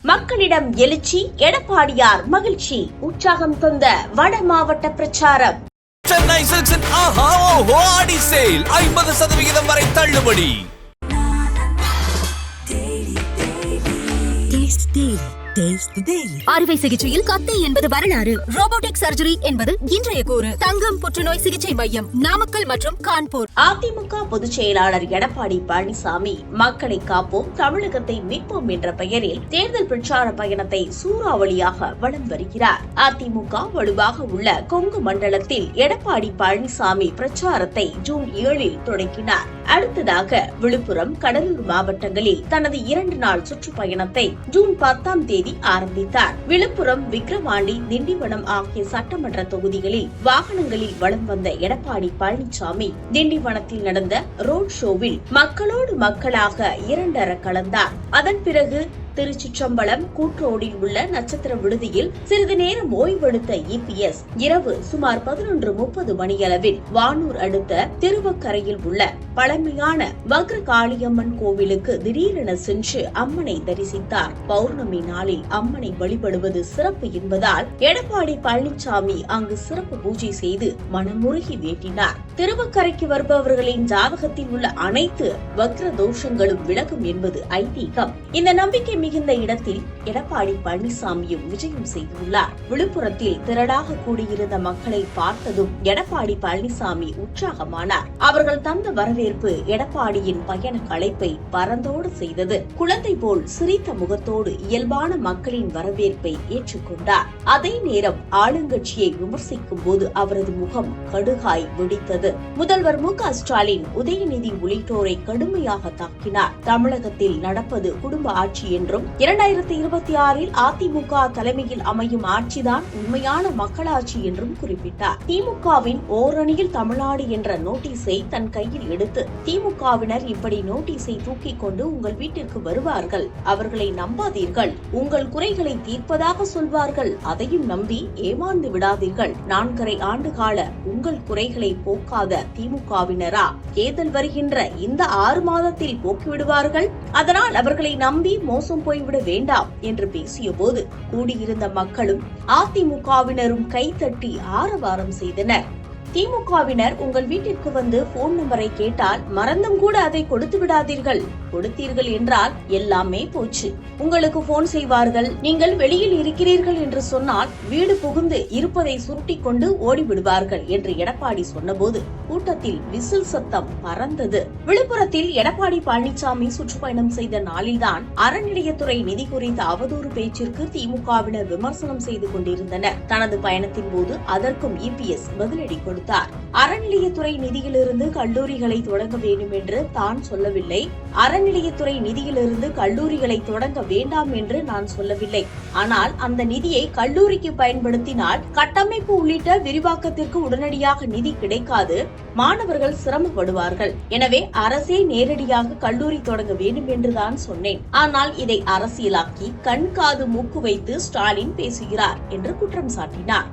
மக்களிடம் எழுச்சி, எடப்பாடியார் மகிழ்ச்சி, உற்சாகம் தந்த வட மாவட்ட பிரச்சாரம். சென்னை சில்க்ஸின் ஆஹா ஓஹோ ஆடி சேல் 50% வரை தள்ளுபடி. அறுவை சிகிச்சையில் கத்தி என்பது வரலாறு, ரோபோட்டிக் சர்ஜரி என்பது இன்றைய கூறு. தங்கம் புற்றுநோய் சிகிச்சை மையம், நாமக்கல் மற்றும் கான்பூர். அதிமுக பொதுச் செயலாளர் எடப்பாடி பழனிசாமி மக்களை காப்போம், தமிழகத்தை மீட்போம் என்ற பெயரில் தேர்தல் பிரச்சார பயணத்தை சூறாவளியாக வலம் வருகிறார். அதிமுக வலுவாக உள்ள கொங்கு மண்டலத்தில் எடப்பாடி பழனிசாமி பிரச்சாரத்தை ஜூன் 7 தொடங்கினார். அடுத்ததாக விழுப்புரம், கடலூர் மாவட்டங்களில் தனது 2 நாள் சுற்றுப்பயணத்தை ஜூன் 10 ஆரம்பித்தார். விழுப்புரம், விக்கிரவாண்டி, திண்டிவனம் ஆகிய சட்டமன்ற தொகுதிகளில் வாகனங்களில் வலம் வந்த எடப்பாடி பழனிசாமி திண்டிவனத்தில் நடந்த ரோட் ஷோவில் மக்களோடு மக்களாக இரண்டர கலந்தார். அதன் பிறகு திருச்சிற்றம்பலம் கூட்ரோடில் உள்ள நட்சத்திர விடுதியில் சிறிது நேரம் ஓய்வெடுத்த இபிஎஸ் இரவு சுமார் 11:30 மணியளவில் வானூர் அடுத்த திருவக்கரையில் உள்ள பழமையான வக்ரகாளியம்மன் கோவிலுக்கு திடீரென சென்று அம்மனை தரிசித்தார். பௌர்ணமி நாளில் அம்மனை வழிபடுவது சிறப்பு என்பதால் எடப்பாடி பழனிசாமி அங்கு சிறப்பு பூஜை செய்து மனமுருகி வேண்டினார். திருவக்கரைக்கு வருபவர்களின் ஜாதகத்தில் உள்ள அனைத்து வக்ர தோஷங்களும் விலகும் என்பது ஐதீகம். இந்த நம்பிக்கை மிகுந்த இடத்தில் எடப்பாடி பழனிசாமியும் விஜயம் செய்துள்ளார். விழுப்புரத்தில் திரளாக கூடியிருந்த மக்களை பார்த்ததும் எடப்பாடி பழனிசாமி உற்சாகமானார். அவர்கள் தந்த வரவேற்பு எடப்பாடியின் பயண களைப்பை பறந்தோடு செய்தது. குழந்தை போல் சிரித்த முகத்தோடு இயல்பான மக்களின் வரவேற்பை ஏற்றுக்கொண்டார். அதே நேரம் ஆளுங்கட்சியை விமர்சிக்கும் போது அவரது முகம் கடுகாய் வெடித்தது. முதல்வர் மு க ஸ்டாலின், உதயநிதி உள்ளிட்டோரை கடுமையாக தாக்கினார். தமிழகத்தில் நடப்பது குடும்ப ஆட்சி என்றும் 2026 அதிமுக தலைமையில் அமையும் ஆட்சிதான் உண்மையான மக்களாட்சி என்றும் குறிப்பிட்டார். திமுகவின் ஓரணியில் தமிழ்நாடு என்ற நோட்டீஸை தன் கையில் எடுத்து திமுகவினர் இப்படி நோட்டீஸை தூக்கிக் கொண்டு உங்கள் வீட்டிற்கு வருவார்கள், அவர்களை நம்பாதீர்கள், உங்கள் குறைகளை தீர்ப்பதாக சொல்வார்கள், அதையும் நம்பி ஏமாந்து விடாதீர்கள். 4.5 ஆண்டு கால உங்கள் குறைகளை போக்காத திமுகவினரா தேர்தல் வருகின்ற இந்த 6 மாதத்தில் போக்கிவிடுவார்கள், அதனால் அவர்களை நம்பி மோசம் போய்விட வேண்டாம் என்று பேசிய போது கூடியிருந்த மக்களும் அதிமுகவினரும் கைதட்டி ஆரவாரம் செய்தனர். திமுகவினர் உங்கள் வீட்டிற்கு வந்து போன் நம்பரை கேட்டால் மறந்தும் கூட அதை கொடுத்து விடாதீர்கள், கொடுத்தீர்கள் என்றால் எல்லாமே போச்சு. உங்களுக்கு போன் செய்வார்கள், நீங்கள் வெளியில் இருக்கிறீர்கள் என்று சொன்னால் வீடு புகுந்து இருப்பதை சுருட்டிக் கொண்டு ஓடிவிடுவார்கள் என்று எடப்பாடி சொன்னபோது கூட்டத்தில் விசில் சத்தம் பறந்தது. விழுப்புரத்தில் எடப்பாடி பழனிசாமி சுற்றுப்பயணம் செய்த நாளில்தான் அறநிலையத்துறை நிதி குறித்த அவதூறு பேச்சிற்கு திமுகவினர் விமர்சனம் செய்து கொண்டிருந்தனர். தனது பயணத்தின் போது அதற்கும் இபிஎஸ் பதிலடி கொடுத்தார். அறநிலையத்துறை நிதியிலிருந்து கல்லூரிகளை தொடங்க வேண்டும் என்று தான் சொல்லவில்லை. அறநிலையத்துறை நிதியிலிருந்து கல்லூரிகளை தொடங்க வேண்டாம் என்று நான் சொல்லவில்லை. ஆனால் அந்த நிதியை கல்லூரிக்கு பயன்படுத்தினால் கட்டமைப்பு உள்ளிட்ட விரிவாக்கத்திற்கு உடனடியாக நிதி கிடைக்காது, மாணவர்கள் சிரமப்படுவார்கள். எனவே அரசே நேரடியாக கல்லூரி தொடங்க வேண்டும் என்றுதான் சொன்னேன். ஆனால் இதை அரசியலாக்கி கண் காது மூக்கு வைத்து ஸ்டாலின் பேசுகிறார் என்று குற்றம் சாட்டினார்.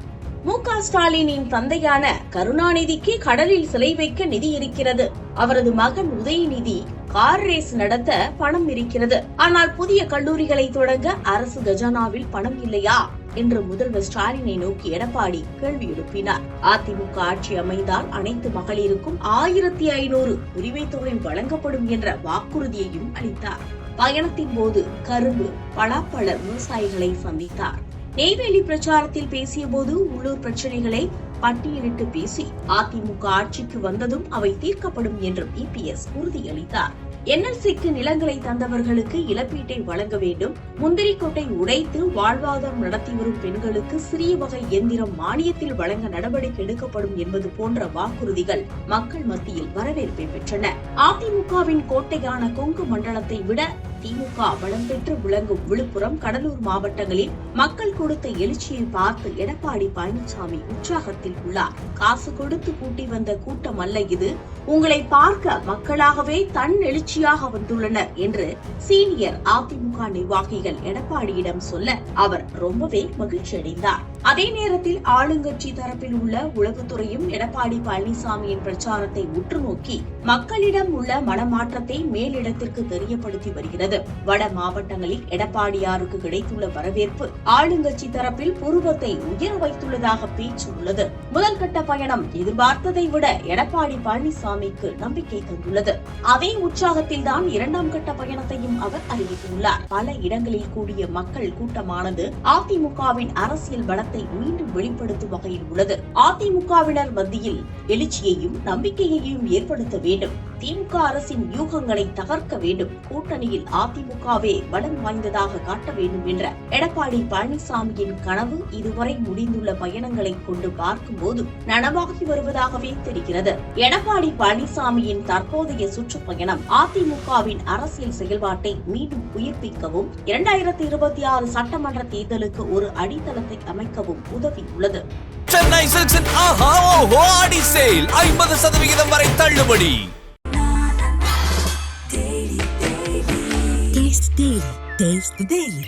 மு க ஸ்டாலினின் தந்தையான கருணாநிதிக்கு கடலில் சிலை வைக்க நிதி இருக்கிறது. அவரது மகன் உதயநிதி கார் ரேஸ் நடத்த பணம் இருக்கிறது. ஆனால் புதிய கல்லூரிகளை தொடங்க அரசு கஜானாவில் பணம் இல்லையா என்று முதல்வர் ஸ்டாலினை நோக்கி எடப்பாடி கேள்வி எழுப்பினார். அதிமுக ஆட்சி அமைந்தால் அனைத்து மகளிருக்கும் 1500 உரிமைத் தொகை வழங்கப்படும் என்ற வாக்குறுதியையும் அளித்தார். பயணத்தின் போது கரும்பு, பலாப்பழ விவசாயிகளை சந்தித்தார். நெய்வேலி பிரச்சாரத்தில் பேசிய போது உள்ளூர் பிரச்சனைகளை பட்டியலிட்டு பேசி அதிமுக ஆட்சிக்கு வந்ததும் அவை தீர்க்கப்படும் என்றும் இபிஎஸ் உறுதியளித்தார். என்எல்சிக்கு நிலங்களை தந்தவர்களுக்கு இழப்பீட்டை வழங்க வேண்டும், முந்திரி கொட்டை உடைத்து வாழ்வாதாரம் நடத்தி வரும் பெண்களுக்கு சிறிய வகை எந்திரம் மானியத்தில் வழங்க நடவடிக்கை எடுக்கப்படும் என்பது போன்ற வாக்குறுதிகள் மக்கள் மத்தியில் வரவேற்பை பெற்றன. அதிமுகவின் கோட்டையான கொங்கு மண்டலத்தை விட திமுக பலம் பெற்று விளங்கும் விழுப்புரம், கடலூர் மாவட்டங்களில் மக்கள் கொடுத்த எழுச்சியை பார்த்து எடப்பாடி பழனிசாமி உற்சாகத்தில் உள்ளார். காசு கொடுத்து கூட்டி வந்த கூட்டம் அல்ல இது, உங்களை பார்க்க மக்களாகவே தன் எழுச்சியாக வந்துள்ளனர் என்று சீனியர் அதிமுக நிர்வாகிகள் எடப்பாடியிடம் சொல்ல அவர் ரொம்பவே மகிழ்ச்சி அடைந்தார். அதே நேரத்தில் ஆளுங்கட்சி தரப்பில் உள்ள உளவுத்துறையும் எடப்பாடி பழனிசாமியின் பிரச்சாரத்தை உற்று நோக்கி மக்களிடம் உள்ள மனமாற்றத்தை மேலிடத்திற்கு தெரியப்படுத்தி வருகிறது. வருகிறது. வட மாவட்டங்களில் எடப்பாடியாருக்கு கிடைத்துள்ள வரவேற்பு ஆளுங்கட்சி தரப்பில் புருவத்தை உயர வைத்துள்ளதாக பேச்சு உள்ளது. முதல் கட்ட பயணம் எதிர்பார்த்ததை விட எடப்பாடி பழனிசாமிக்கு நம்பிக்கை தந்துள்ளது. அதே உற்சாகத்தில் தான் இரண்டாம் கட்ட பயணத்தையும் அவர் அறிவித்துள்ளார். பல இடங்களில் கூடிய மக்கள் கூட்டமானது அதிமுகவின் அரசியல் பலத்தை மீண்டும் வெளிப்படுத்தும் வகையில் உள்ளது. அதிமுகவினர் மத்தியில் எழுச்சியையும் நம்பிக்கையையும் ஏற்படுத்த வேண்டும். திமுக அரசின் யூகங்களை தகர்க்க வேண்டும். கூட்டணியில் அதிமுகவே பலம் வாய்ந்ததாக காட்ட வேண்டும் என்ற எடப்பாடி பழனிசாமியின் கனவு இதுவரை முடிந்துள்ள பயணங்களை கொண்டு பார்க்கும்போது நனவாகி வருவதாகவே தெரிகிறது. எடப்பாடி பழனிசாமியின் தற்போதைய சுற்றுப்பயணம் அதிமுகவின் அரசியல் செயல்பாட்டை மீண்டும் உயிர்ப்பிக்கவும் 2026 சட்டமன்ற தேர்தலுக்கு ஒரு அடித்தளத்தை அமைக்கவும் உதவியுள்ளது. சென்னை சில்க்ஸின் ஆஹா ஓஹோ ஆடி சேல் 50% வரை தள்ளுபடி.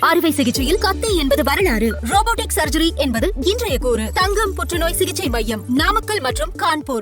அறுவை சிகிச்சையில் கத்தை என்பது வரலாறு, ரோபோட்டிக் சர்ஜரி என்பது இன்றைய கூறு. தங்கம் புற்றுநோய் சிகிச்சை மையம், நாமக்கல் மற்றும் கான்பூர்.